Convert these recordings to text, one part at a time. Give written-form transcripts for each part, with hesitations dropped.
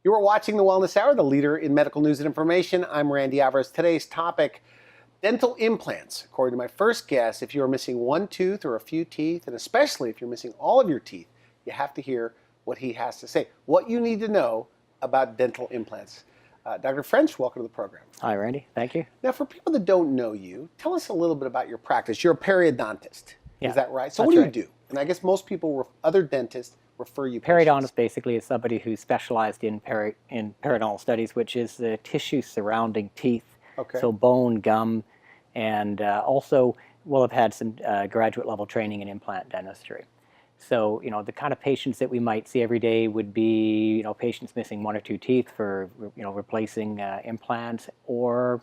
You are watching The Wellness Hour, the leader in medical news and information. I'm Randy Alvarez. Today's topic, dental implants. According to my first guest, if you are missing one tooth or a few teeth, and especially if you're missing all of your teeth, you have to hear what he has to say. What you need to know about dental implants. Dr. French, welcome to the program. Hi, Randy. Thank you. Now, for people that don't know you, tell us a little bit about your practice. You're a periodontist. Yeah, is that right? So that's what do you right. do? And I guess most people, other dentists, refer you Periodontist basically is somebody who's specialized in periodontal studies, which is the tissue surrounding teeth, Okay. so bone, gum, and also will have had some graduate level training in implant dentistry. So, the kind of patients that we might see every day would be, patients missing one or two teeth for, replacing implants, or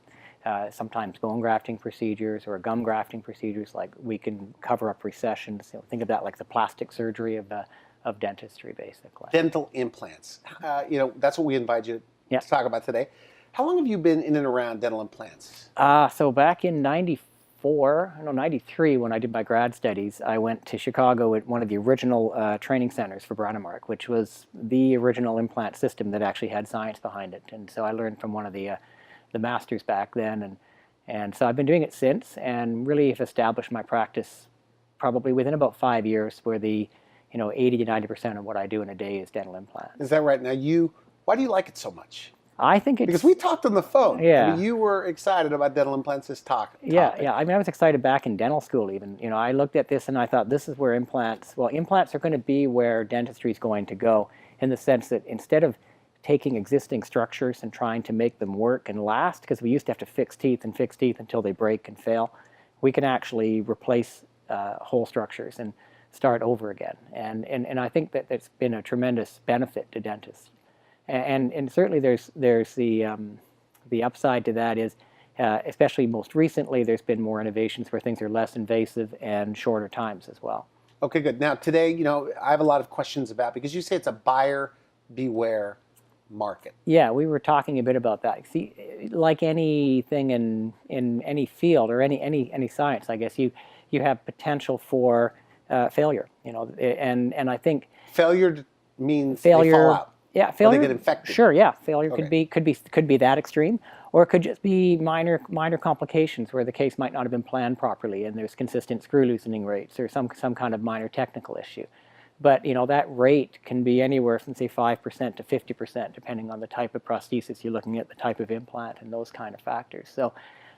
sometimes bone grafting procedures or gum grafting procedures. Like we can cover up recessions. Think of that like the plastic surgery of dentistry, basically. Dental implants. That's what we invite you Yeah. to talk about today. How long have you been in and around dental implants? So back in 93, when I did my grad studies, I went to Chicago at one of the original training centers for Brånemark, which was the original implant system that actually had science behind it. And so I learned from one of the masters back then. And so I've been doing it since, and really have established my practice probably within about 5 years, where the 80 to 90% of what I do in a day is dental implants. Is that right? Now, why do you like it so much? I think it's... Because we talked on the phone. Yeah. I mean, you were excited about dental implants this topic. Yeah. I mean, I was excited back in dental school even. I looked at this and I thought, this is where implants are going to be where dentistry is going to go, in the sense that instead of taking existing structures and trying to make them work and last, because we used to have to fix teeth until they break and fail, we can actually replace whole structures and start over again. And I think that it's been a tremendous benefit to dentists. And certainly there's the upside to that is, especially most recently, there's been more innovations where things are less invasive and shorter times as well. Okay, good. Now today, I have a lot of questions about, because you say it's a buyer beware market. Yeah, we were talking a bit about that. See, like anything in any field or any science, I guess you have potential for failure. And I think failure means failure. They fall out. Yeah, failure. Or they get infected. Sure, yeah, failure Okay. could be that extreme, or it could just be minor complications where the case might not have been planned properly, and there's consistent screw loosening rates or some kind of minor technical issue. But that rate can be anywhere from say 5% to 50%, depending on the type of prosthesis you're looking at, the type of implant, and those kind of factors. So,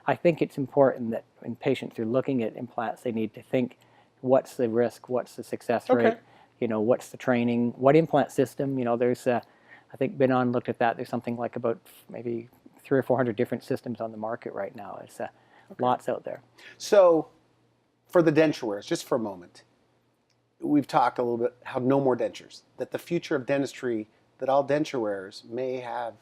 I think it's important that when patients are looking at implants, they need to think, what's the risk, what's the success rate. Okay. What's the training? What implant system? There's, I think, been on looked at that. There's something like about maybe 300 or 400 different systems on the market right now. It's lots out there. So, for the denture wearers, just for a moment, we've talked a little bit how no more dentures. That the future of dentistry, that all denture wearers may have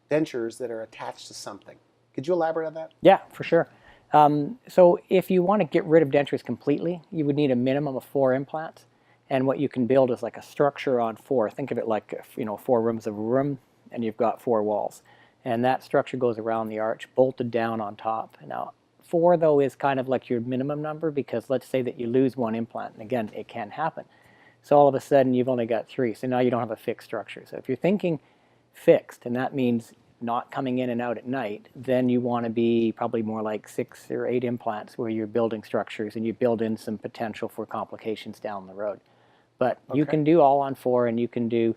dentures that are attached to something. Could you elaborate on that? Yeah, for sure. So, if you want to get rid of dentures completely, you would need a minimum of 4 implants. And what you can build is like a structure on 4. Think of it like 4 rooms of a room, and you've got 4 walls. And that structure goes around the arch, bolted down on top. Now, 4 though is kind of like your minimum number, because let's say that you lose 1 implant, and again, it can happen. So all of a sudden you've only got 3, so now you don't have a fixed structure. So if you're thinking fixed, and that means not coming in and out at night, then you want to be probably more like 6 or 8 implants where you're building structures and you build in some potential for complications down the road. But you can do all on 4, and you can do,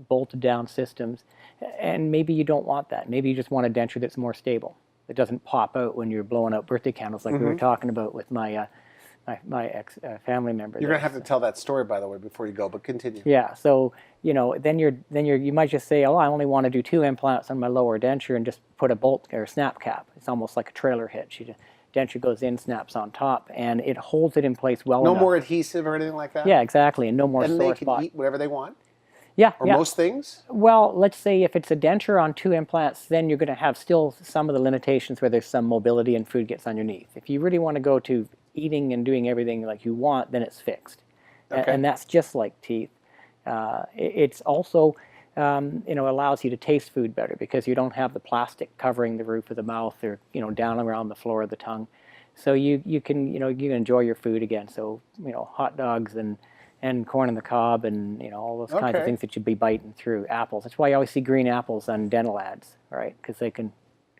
bolted down systems. And maybe you don't want that. Maybe you just want a denture that's more stable. It doesn't pop out when you're blowing out birthday candles like we were talking about with my ex family member. You're going to have to tell that story, by the way, before you go, but continue. Yeah, so then you might just say, oh, I only want to do 2 implants on my lower denture and just put a bolt or a snap cap. It's almost like a trailer hitch. Denture goes in, snaps on top, and it holds it in place well enough. No more adhesive or anything like that? Yeah, exactly, and no more and sore they can spot. eat whatever they want? Yeah, or yeah. most things? Well, let's say if it's a denture on 2 implants, then you're going to have still some of the limitations where there's some mobility and food gets underneath. If you really want to go to eating and doing everything like you want, then it's fixed. Okay. And that's just like teeth. It's also allows you to taste food better because you don't have the plastic covering the roof of the mouth or down around the floor of the tongue. So you can enjoy your food again. So hot dogs and and corn on the cob, and all those kinds of Okay. things that you'd be biting through. Apples. That's why you always see green apples on dental ads, right? Because they can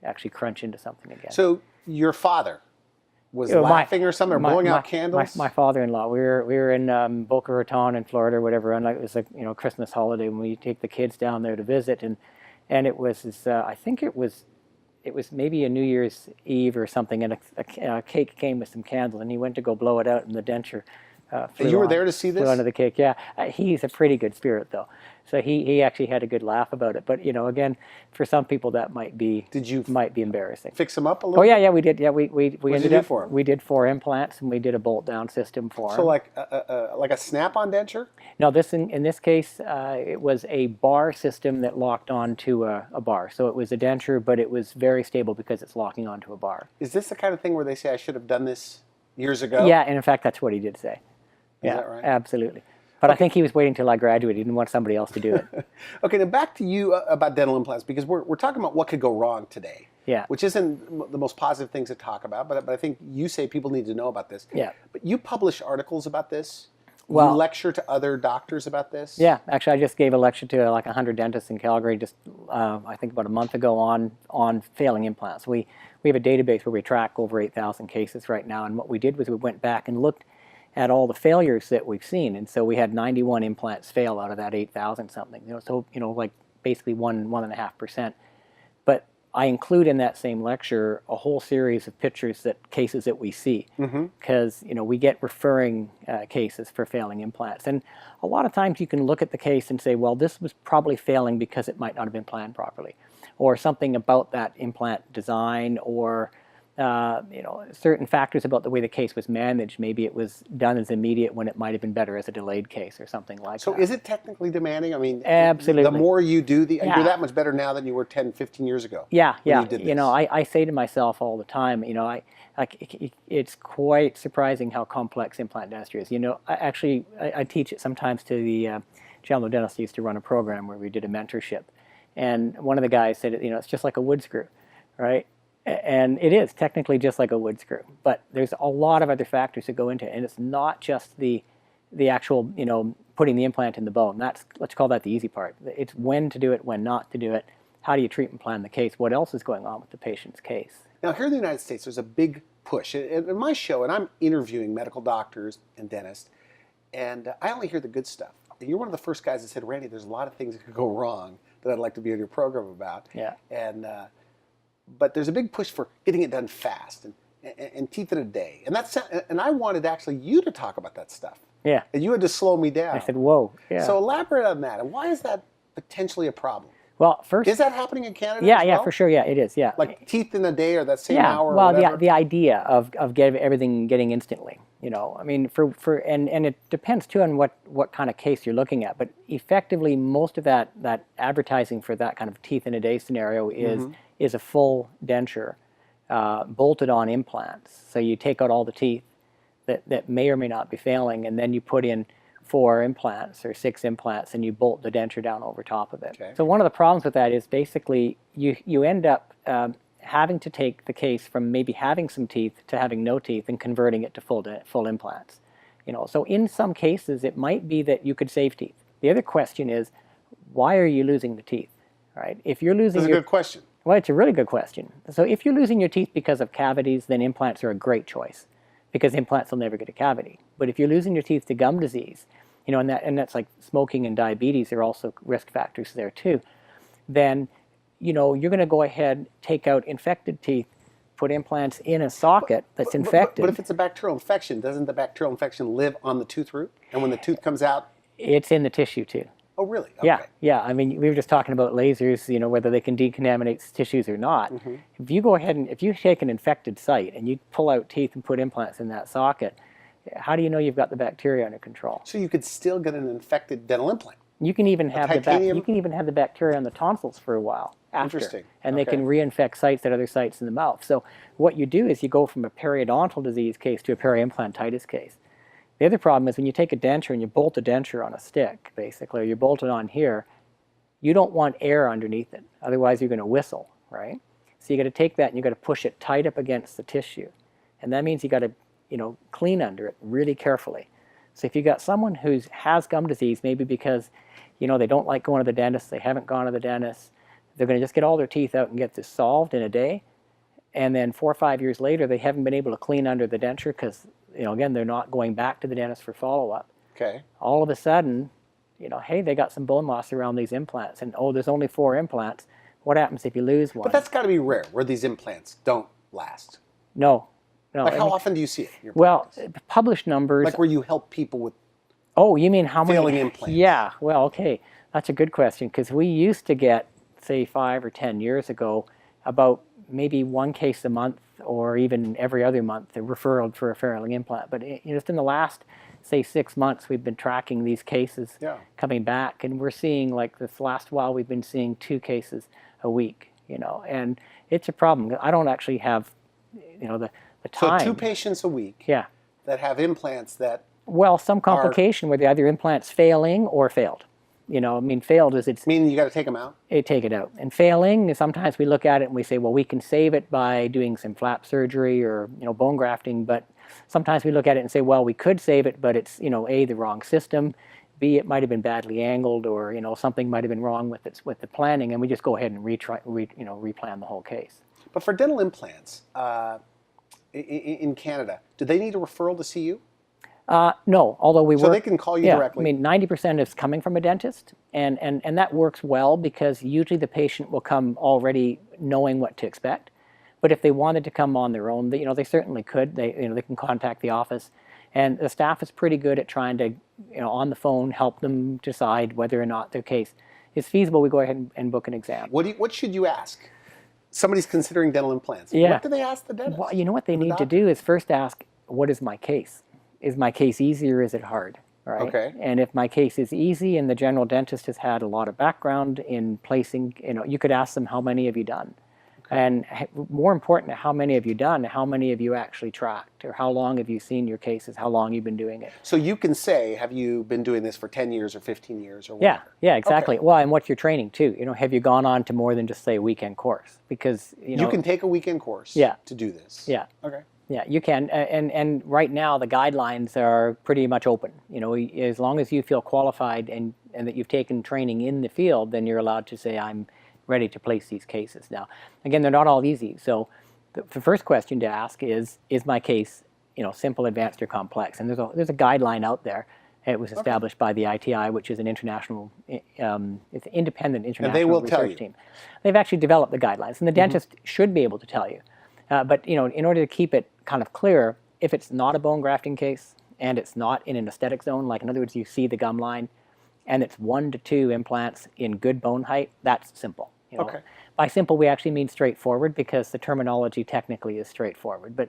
actually crunch into something again. So your father was You know, laughing or something, or blowing out my, candles? my father-in-law. We were in Boca Raton in Florida, or whatever, and it was a Christmas holiday when we take the kids down there to visit, and it was I think it was maybe a New Year's Eve or something, and a cake came with some candles, and he went to go blow it out, and the denture flew You were on- there to see flew this? onto the cake. Yeah, he's a pretty good spirit though, so he actually had a good laugh about it. But again, for some people that might be embarrassing. Fix him up a Oh little? yeah, we did. Yeah, we What'd you ended do up for him? we did 4 implants, and we did a bolt down system for him. So like a snap-on denture? No, in this case, it was a bar system that locked onto a bar. So it was a denture, but it was very stable because it's locking onto a bar. Is this the kind of thing where they say I should have done this years ago? Yeah, and in fact, that's what he did say. Yeah, that right? absolutely. But I think he was waiting till I graduated. He didn't want somebody else to do it. Okay, now back to you about dental implants, because we're talking about what could go wrong today. Yeah. Which isn't the most positive things to talk about, but I think you say people need to know about this. Yeah. But you publish articles about this. Well- you lecture to other doctors about this. Yeah, actually, I just gave a lecture to like 100 dentists in Calgary just I think about a month ago on failing implants. We have a database where we track over 8,000 cases right now, and what we did was we went back and looked at all the failures that we've seen, and so we had 91 implants fail out of that 8,000 something. So like basically 1.5%. But I include in that same lecture a whole series of cases that we see, because we get referring cases for failing implants, and a lot of times you can look at the case and say, well, this was probably failing because it might not have been planned properly, or something about that implant design, or certain factors about the way the case was managed. Maybe it was done as immediate when it might have been better as a delayed case or something like that. So is it technically demanding? I mean, Absolutely. the more you do, you're Yeah. that much better now than you were 10, 15 years ago. Yeah, when yeah. you did this. I say to myself all the time, it's quite surprising how complex implant dentistry is. I teach it sometimes to the general dentists. Used to run a program where we did a mentorship, and one of the guys said, it's just like a wood screw, right? And it is technically just like a wood screw, but there's a lot of other factors that go into it, and it's not just the actual, putting the implant in the bone. Let's call that the easy part. It's when to do it, when not to do it. How do you treat and plan the case? What else is going on with the patient's case? Now, here in the United States, there's a big push. In my show, and I'm interviewing medical doctors and dentists, and I only hear the good stuff. And you're one of the first guys that said, Randy, there's a lot of things that could go wrong that I'd like to be on your program about. Yeah. But there's a big push for getting it done fast and teeth in a day. And I wanted actually you to talk about that stuff. Yeah. And you had to slow me down. I said, whoa. Yeah. So elaborate on that. And why is that potentially a problem? Well, first, Is that happening in Canada yeah, as yeah, well? for sure. Yeah, it is. Yeah. Like teeth in a day or that same Yeah. hour or Well, whatever? the idea of getting everything instantly. I mean, and it depends too on what kind of case you're looking at. But effectively, most of that advertising for that kind of teeth in a day scenario is a full denture bolted on implants. So you take out all the teeth that may or may not be failing, and then you put in 4 implants or 6 implants, and you bolt the denture down over top of it. Okay. So one of the problems with that is basically you end up having to take the case from maybe having some teeth to having no teeth and converting it to full implants. So in some cases it might be that you could save teeth. The other question is, why are you losing the teeth? Right? If you're losing That's a good question. Well, it's a really good question. So if you're losing your teeth because of cavities, then implants are a great choice, because implants will never get a cavity. But if you're losing your teeth to gum disease, and that's like smoking and diabetes are also risk factors there too, then you're going to go ahead, take out infected teeth, put implants in a socket that's infected. But if it's a bacterial infection, doesn't the bacterial infection live on the tooth root? And when the tooth comes out? It's in the tissue too. Oh, really? Okay. Yeah, yeah. I mean, we were just talking about lasers, whether they can decontaminate tissues or not. If you go ahead and if you take an infected site and you pull out teeth and put implants in that socket, how do you know you've got the bacteria under control? So you could still get an infected dental implant. You can even have titanium? you can even have the bacteria on the tonsils for a while after. Interesting. And they Okay. can reinfect sites at other sites in the mouth. So what you do is you go from a periodontal disease case to a periimplantitis case. The other problem is when you take a denture and you bolt a denture on a stick, basically, or you bolt it on here, you don't want air underneath it. Otherwise, you're going to whistle, right? So you got to take that and you got to push it tight up against the tissue, and that means you got to, clean under it really carefully. So if you got someone who has gum disease, maybe because, they don't like going to the dentist, they haven't gone to the dentist, they're going to just get all their teeth out and get this solved in a day. And then 4 or 5 years later, they haven't been able to clean under the denture because, again, they're not going back to the dentist for follow-up. Okay. All of a sudden, hey, they got some bone loss around these implants, and there's only 4 implants. What happens if you lose one? But that's got to be rare, where these implants don't last. No. Like how often do you see it in your Well, practice? published numbers. Like where you help people with Oh, you mean how many? failing implants? Yeah, well, okay. That's a good question, because we used to get, say, 5 or 10 years ago, about maybe 1 case a month or even every other month, a referral for a failing implant. But just in the last, say, 6 months, we've been tracking these cases coming back, and we're seeing, like this last while, we've been seeing 2 cases a week, and it's a problem. I don't actually have, the time. So 2 patients a week Yeah. that have implants that... Well, some complication where the either implant's failing or failed. Failed is it's... Meaning you got to take them out? Take it out. And failing, sometimes we look at it and we say, well, we can save it by doing some flap surgery or, bone grafting. But sometimes we look at it and say, well, we could save it, but it's, A, the wrong system. B, it might have been badly angled, or, something might have been wrong with the planning. And we just go ahead and replan the whole case. But for dental implants in Canada, do they need a referral to see you? No, although we work... So they can call you directly? 90% is coming from a dentist, and that works well because usually the patient will come already knowing what to expect. But if they wanted to come on their own, they certainly could. They can contact the office, and the staff is pretty good at trying to, on the phone, help them decide whether or not their case is feasible. We go ahead and book an exam. What should you ask? Somebody's considering dental implants. Yeah. What do they ask the dentist? Well, what they need to do is first ask, what is my case? Is my case easy or is it hard? Right? Okay. And if my case is easy and the general dentist has had a lot of background in placing, you could ask them, how many have you done? Okay. And more important, how many have you done? How many have you actually tracked? Or how long have you seen your cases? How long you've been doing it? So you can say, have you been doing this for 10 years or 15 years or whatever? Yeah, exactly. Okay. Well, and what's your training too? Have you gone on to more than just, say, a weekend course? Because, you can take a weekend course to do this? Yeah. Okay. Yeah, you can, and right now the guidelines are pretty much open. As long as you feel qualified and that you've taken training in the field, then you're allowed to say, I'm ready to place these cases. Now, again, they're not all easy. So the first question to ask is my case, simple, advanced, or complex? And there's a guideline out there. It was established by the ITI, which is an international, it's an independent international and they will research tell you. team. They've actually developed the guidelines, and the dentist should be able to tell you. But in order to keep it kind of clear, if it's not a bone grafting case and it's not in an aesthetic zone, like in other words, you see the gum line, and it's 1 to 2 implants in good bone height, that's simple. Okay. By simple, we actually mean straightforward because the terminology technically is straightforward, but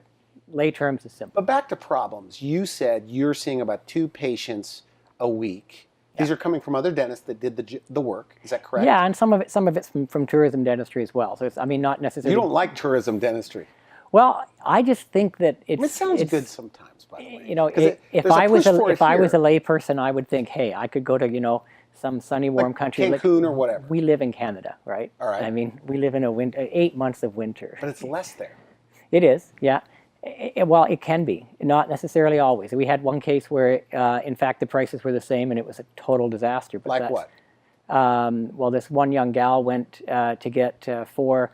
lay terms is simple. But back to problems. You said you're seeing about 2 patients a week. These are coming from other dentists that did the work. Is that correct? Yeah, and some of it's from tourism dentistry as well. So it's, not necessarily. You don't like tourism dentistry. Well, I just think that it sounds good sometimes, by the way. If I was a lay person, I would think, hey, I could go to some sunny, warm country, Cancun or whatever. We live in Canada, right? All right. We live in 8 months of winter. But it's less there. It is, yeah. Well, it can be, not necessarily always. We had one case where, in fact, the prices were the same, and it was a total disaster. But like what? Well, this one young gal went to get 4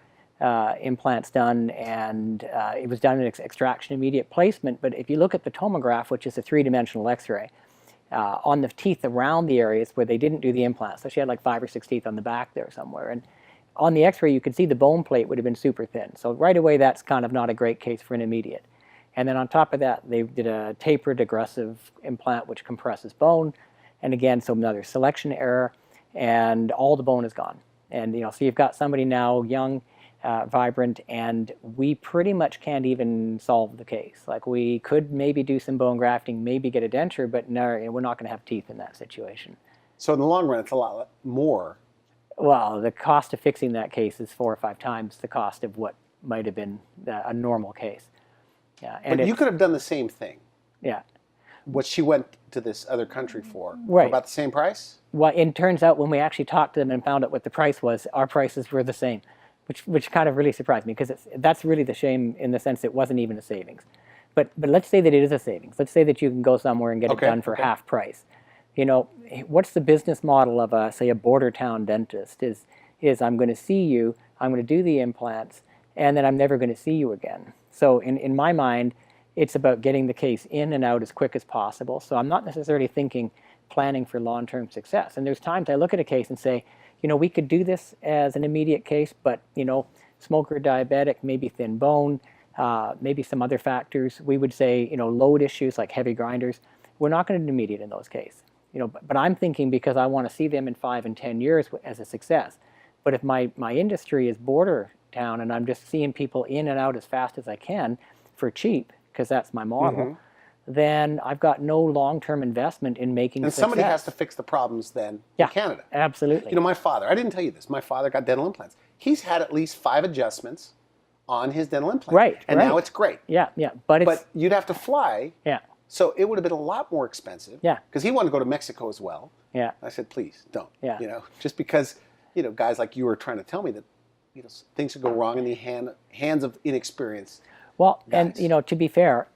implants done, and it was done in extraction immediate placement. But if you look at the tomograph, which is a 3-dimensional X-ray, on the teeth around the areas where they didn't do the implants, so she had like 5 or 6 teeth on the back there somewhere, and on the X-ray you could see the bone plate would have been super thin. So right away that's kind of not a great case for an immediate. And then on top of that, they did a tapered aggressive implant which compresses bone, and again, so another selection error, and all the bone is gone. And so you've got somebody now young, vibrant, and we pretty much can't even solve the case. Like, we could maybe do some bone grafting, maybe get a denture, but no, we're not going to have teeth in that situation. So in the long run, it's a lot more. Well, the cost of fixing that case is 4 or 5 times the cost of what might have been a normal case. Yeah, and but you could have done the same thing. Yeah. What she went to this other country for about the same price? Well, it turns out when we actually talked to them and found out what the price was, our prices were the same, which kind of really surprised me, because that's really the shame in the sense it wasn't even a savings. But let's say that it is a savings. Let's say that you can go somewhere and get it Okay, done for okay. half price. You know, what's the business model of a, say, a border town dentist? Is I'm going to see you, I'm going to do the implants, and then I'm never going to see you again. So in my mind, it's about getting the case in and out as quick as possible. So I'm not necessarily planning for long-term success. And there's times I look at a case and say, you know, we could do this as an immediate case, but, you know, smoker, diabetic, maybe thin bone, maybe some other factors. We would say, you know, load issues like heavy grinders. We're not going to do immediate in those cases. You know, but I'm thinking because I want to see them in 5 and 10 years as a success. But if my industry is border town and I'm just seeing people in and out as fast as I can for cheap, because that's my model, then I've got no long-term investment in making And success. somebody has to fix the problems then in Canada. Absolutely. You know, my father, I didn't tell you this, my father got dental implants. He's had at least 5 adjustments on his dental implant. Right, and right. now it's great. Yeah, yeah. But you'd have to fly. Yeah. So it would have been a lot more expensive. Yeah. Because he wanted to go to Mexico as well. Yeah. I said, please don't. Yeah. You know, just because, you know, guys like you were trying to tell me that, you know, things could go wrong in the hands of inexperienced well, guys. and you know, to be fair,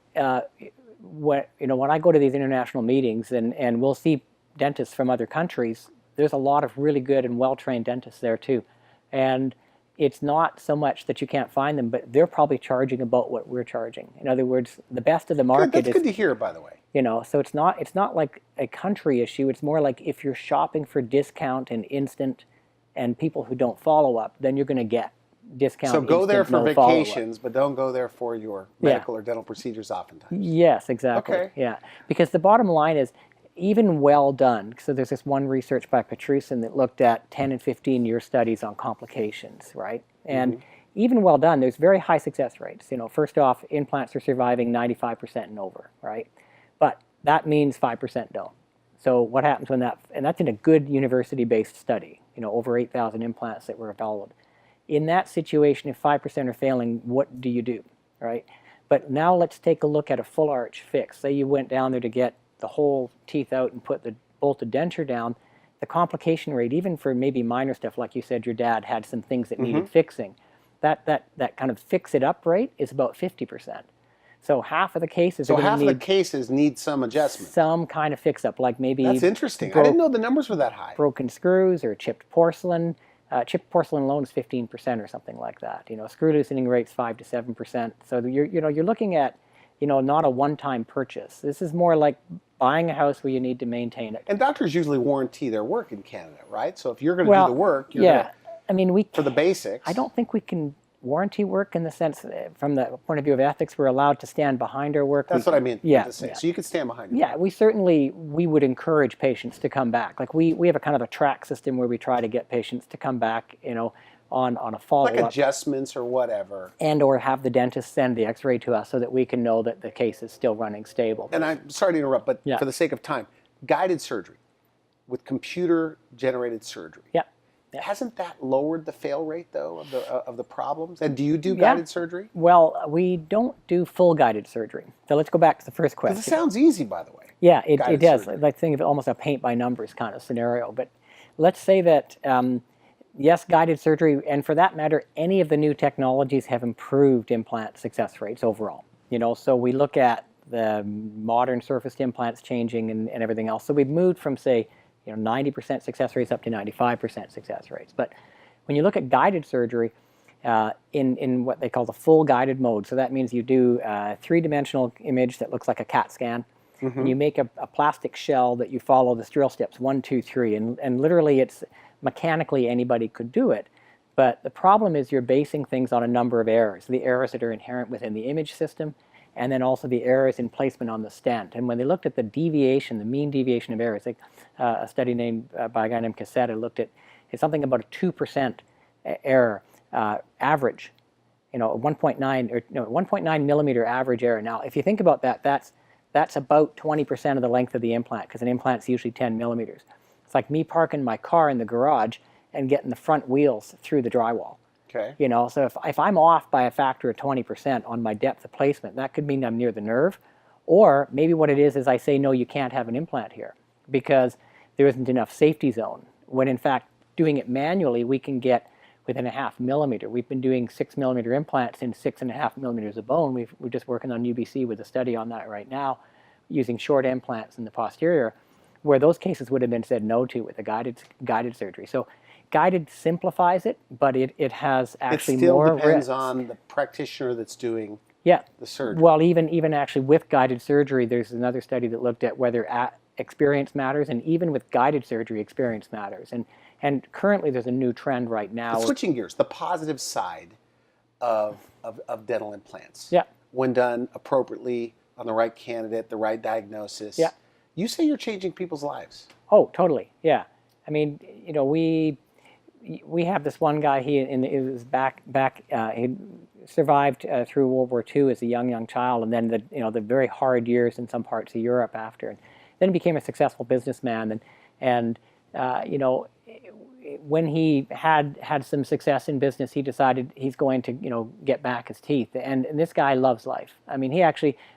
when I go to these international meetings and we'll see dentists from other countries, there's a lot of really good and well-trained dentists there too. And it's not so much that you can't find them, but they're probably charging about what we're charging. In other words, the best of the market That's good to hear, by the way. You know, so it's not like a country issue. It's more like if you're shopping for discount and instant and people who don't follow up, then you're going to get discount. So go there instant, for no follow-up. vacations, but don't go there for your medical or dental procedures oftentimes. Yes, exactly. Okay. Yeah, because the bottom line is, even well done, so there's this one research by Petrusin that looked at 10 and 15-year studies on complications, right? And even well done, there's very high success rates. You know, first off, implants are surviving 95% and over, right? But that means 5% don't. So what happens when that, and that's in a good university-based study, you know, over 8,000 implants that were followed. In that situation, if 5% are failing, what do you do, right? But now let's take a look at a full arch fix. Say you went down there to get the whole teeth out and put the bolted denture down. The complication rate, even for maybe minor stuff, like you said, your dad had some things that needed fixing, that kind of fix it up rate is about 50%. So half of the cases are half of the cases need some adjustment. Some kind of fix up, like maybe That's interesting. I didn't know the numbers were that high. broken screws or chipped porcelain. Chipped porcelain alone is 15% or something like that. You know, screw loosening rates 5 to 7%. So you're looking at, you know, not a one-time purchase. This is more like buying a house where you need to maintain it. And doctors usually warranty their work in Canada, right? So if you're going to do the work, you're going to, I mean, for the basics. I don't think we can warranty work in the sense, from the point of view of ethics, we're allowed to stand behind our work. That's what I mean. Yeah, to say. So you can stand behind it. Yeah, we would encourage patients to come back. Like we have a kind of a track system where we try to get patients to come back, you know, on a follow-up. Like adjustments or whatever. And or have the dentist send the x-ray to us so that we can know that the case is still running stable. And I'm sorry to interrupt, but for the sake of time, guided surgery with computer-generated surgery. Yeah. Hasn't that lowered the fail rate, though, of the problems? And do you do guided surgery? Well, we don't do full guided surgery. So let's go back to the first question. It sounds easy, by the way. Yeah, it does. Surgery. Like think of it almost a paint by numbers kind of scenario. But let's say that, yes, guided surgery, and for that matter, any of the new technologies have improved implant success rates overall. You know, so we look at the modern surfaced implants changing and everything else. So we've moved from, say, 90% success rates up to 95% success rates. But when you look at guided surgery, in what they call the full guided mode, so that means you do a 3-dimensional image that looks like a CAT scan, and you make a plastic shell that you follow the drill steps 1, 2, 3, and literally it's mechanically anybody could do it. But the problem is you're basing things on a number of errors, the errors that are inherent within the image system, and then also the errors in placement on the stent. And when they looked at the deviation, the mean deviation of errors, like a study by a guy named Cassetta looked at something about a 2% error average, 1.9 millimeter average error. Now, if you think about that, that's about 20% of the length of the implant, because an implant's usually 10 millimeters. It's like me parking my car in the garage and getting the front wheels through the drywall. Okay. So if I'm off by a factor of 20% on my depth of placement, that could mean I'm near the nerve. Or maybe what it is I say, no, you can't have an implant here because there isn't enough safety zone. When in fact, doing it manually, we can get within a half millimeter. We've been doing 6 millimeter implants in 6.5 millimeters of bone. We're just working on UBC with a study on that right now, using short implants in the posterior, where those cases would have been said no to with a guided surgery. So guided simplifies it, but it has actually more It still depends risks. on the practitioner that's doing Yeah. the surgery. Well, even actually with guided surgery, there's another study that looked at whether experience matters, and even with guided surgery, experience matters. And currently, there's a new trend right now. But switching gears, the positive side of dental implants. Yeah. When done appropriately, on the right candidate, the right diagnosis. Yeah. You say you're changing people's lives. Oh, totally. Yeah. I mean, you know, we have this one guy. He was back. He survived through World War II as a young child, and then the very hard years in some parts of Europe after, and then he became a successful businessman. And you know, when he had some success in business, he decided he's going to get back his teeth. And this guy loves life. I mean,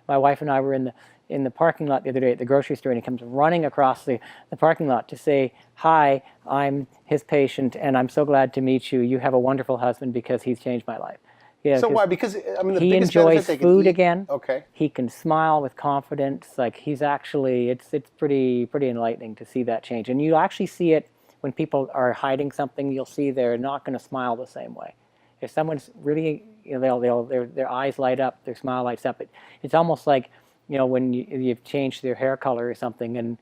my wife and I were in the parking lot the other day at the grocery store, and he comes running across the parking lot to say, "Hi, I'm his patient, and I'm so glad to meet you. You have a wonderful husband because he's changed my life." Yeah, So why? Because I mean, the he biggest enjoys benefit they can food eat- again. Okay. He can smile with confidence. Like he's actually, it's pretty enlightening to see that change. And you actually see it when people are hiding something. You'll see they're not going to smile the same way. If someone's really, their eyes light up, their smile lights up. It's almost like, when you've changed their hair color or something, and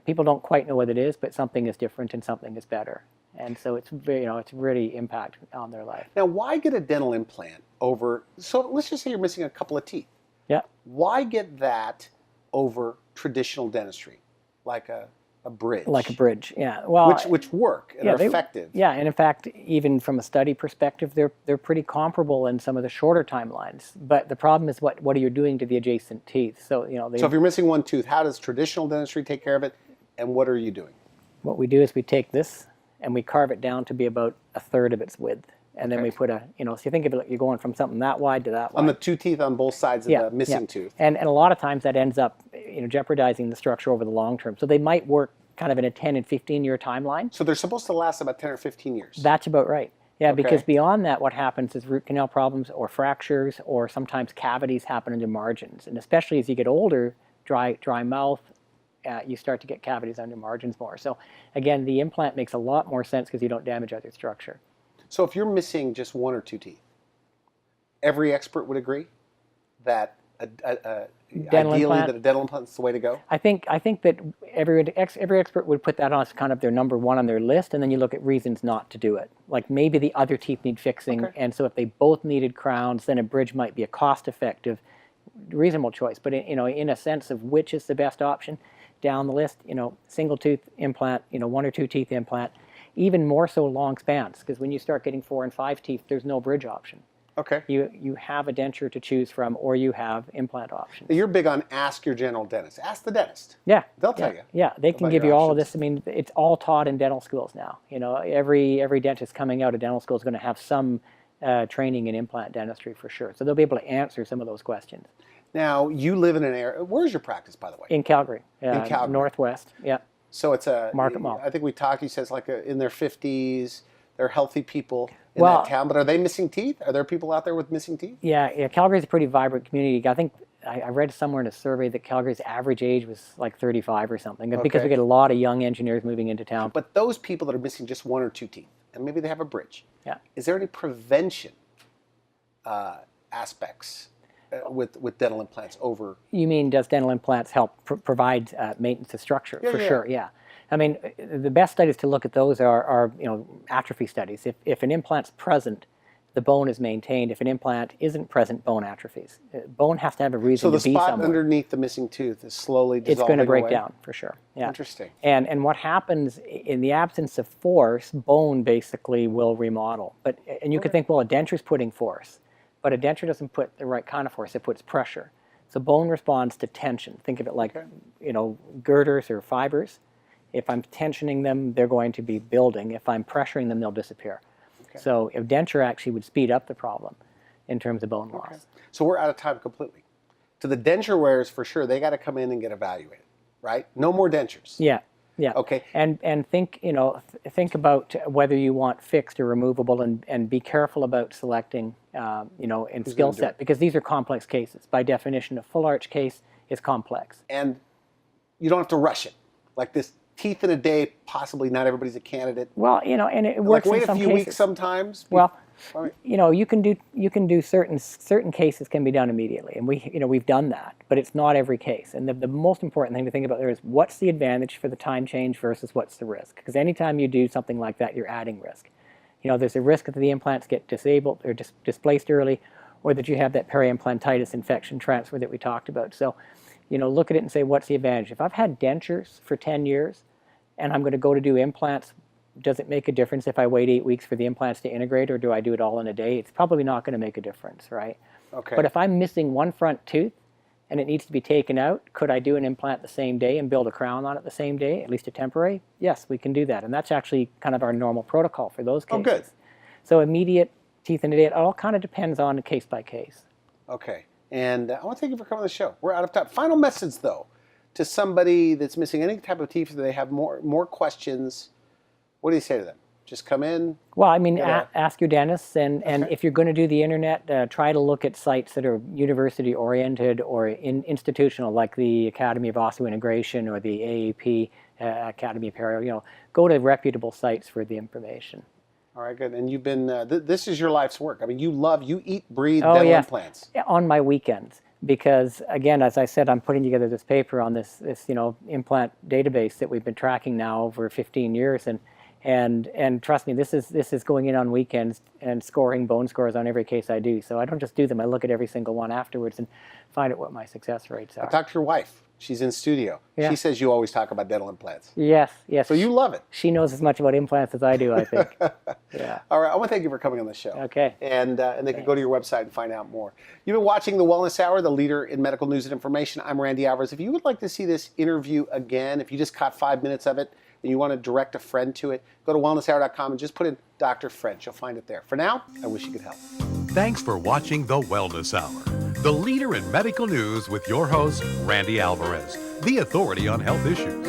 people don't quite know what it is, but something is different and something is better. And so it's really impact on their life. Now, why get a dental implant over? So let's just say you're missing a couple of teeth. Yeah. Why get that over traditional dentistry, like a bridge? Like a bridge, yeah. Well, which work and are effective. Yeah, and in fact, even from a study perspective, they're pretty comparable in some of the shorter timelines. But the problem is what are you doing to the adjacent teeth? So So if you're missing one tooth, how does traditional dentistry take care of it, and what are you doing? What we do is we take this and we carve it down to be about a third of its width. And then we put so you think of it like you're going from something that wide to that wide. On the two teeth on both sides of the missing tooth. And a lot of times that ends up jeopardizing the structure over the long term. So they might work kind of in a 10 and 15-year timeline. So they're supposed to last about 10 or 15 years. That's about right. Yeah, because beyond that, what happens is root canal problems or fractures, or sometimes cavities happen in the margins. And especially as you get older, dry mouth, you start to get cavities under margins more. So again, the implant makes a lot more sense because you don't damage other structure. So if you're missing just one or two teeth, every expert would agree that ideally that a dental implant is the way to go? I think that every expert would put that on as kind of their number one on their list, and then you look at reasons not to do it. Like maybe the other teeth need fixing, and so if they both needed crowns, then a bridge might be a cost-effective, reasonable choice. But in a sense of which is the best option, down the list, single tooth implant, one or two teeth implant, even more so long spans, because when you start getting 4 and 5 teeth, there's no bridge option. Okay. You have a denture to choose from, or you have implant options. Now you're big on ask your general dentist. Ask the dentist. Yeah. They'll tell you. Yeah, they can give you all of this. I mean, it's all taught in dental schools now. Every dentist coming out of dental school is going to have some training in implant dentistry for sure. So they'll be able to answer some of those questions. Now, you live in an area, where's your practice, by the way? In Calgary. In Calgary. Northwest, yeah. So it's a Market Mall. I think we talked, you said it's like in their 50s, they're healthy people in that town, but are they missing teeth? Are there people out there with missing teeth? Yeah, Calgary's a pretty vibrant community. I think I read somewhere in a survey that Calgary's average age was like 35 or something, because we get a lot of young engineers moving into town. But those people that are missing just 1 or 2 teeth, and maybe they have a bridge, is there any prevention aspects with dental implants over? You mean, does dental implants help provide maintenance of structure? For sure, yeah. I mean, the best studies to look at those are atrophy studies. If an implant's present, the bone is maintained. If an implant isn't present, bone atrophies. Bone has to have a reason to be somewhere. So the spot underneath the missing tooth is slowly dissolving away? It's going to break down, for sure. Yeah. Interesting. And what happens in the absence of force, bone basically will remodel. And you could think, well, a denture's putting force. But a denture doesn't put the right kind of force, it puts pressure. So bone responds to tension. Think of it like, girders or fibers. If I'm tensioning them, they're going to be building. If I'm pressuring them, they'll disappear. So a denture actually would speed up the problem in terms of bone loss. So we're out of time completely. To the denture wearers, for sure, they got to come in and get evaluated, right? No more dentures. Yeah. Yeah. Okay. And think, think about whether you want fixed or removable, and be careful about selecting, in Who's skill gonna do it? set, because these are complex cases. By definition, a full arch case is complex. And you don't have to rush it. Like this teeth in a day, possibly not everybody's a candidate. Well, and it Like works wait in a some few cases. weeks sometimes. Well, All right. you can do certain cases can be done immediately, and we've done that, but it's not every case. And the most important thing to think about there is what's the advantage for the time change versus what's the risk. Because anytime you do something like that, you're adding risk. There's a risk that the implants get disabled or displaced early, or that you have that periimplantitis infection transfer that we talked about. So, look at it and say, what's the advantage? If I've had dentures for 10 years and I'm going to go to do implants, does it make a difference if I wait 8 weeks for the implants to integrate, or do I do it all in a day? It's probably not going to make a difference, right? Okay. But if I'm missing one front tooth and it needs to be taken out, could I do an implant the same day and build a crown on it the same day, at least a temporary? Yes, we can do that. And that's actually kind of our normal protocol for those cases. Oh, good. So immediate teeth in a day, it all kind of depends on case by case. Okay. And I want to thank you for coming on the show. We're out of time. Final message, though, to somebody that's missing any type of teeth, that they have more questions. What do you say to them? Just come in? Well, I mean, ask your dentist, and if you're going to do the internet, try to look at sites that are university-oriented or institutional, like the Academy of Osseointegration or the AAP, Academy of Perio. Go to reputable sites for the information. All right, good. And you've been, this is your life's work. I mean, you eat, breathe dental implants. On my weekends. Because again, as I said, I'm putting together this paper on this implant database that we've been tracking now over 15 years, and trust me, this is going in on weekends and scoring bone scores on every case I do. So I don't just do them; I look at every single one afterwards and find out what my success rates are. I talked to your wife. She's in studio. Yeah. She says you always talk about dental implants. Yes. So you love it. She knows as much about implants as I do, I think. Yeah. All right. I want to thank you for coming on the show. Okay. And they can go to your website and find out more. You've been watching The Wellness Hour, the leader in medical news and information. I'm Randy Alvarez. If you would like to see this interview again, if you just caught 5 minutes of it and you want to direct a friend to it, go to wellnesshour.com and just put in Dr. French. You'll find it there. For now, I wish you could help. Thanks for watching The Wellness Hour, the leader in medical news with your host, Randy Alvarez, the authority on health issues.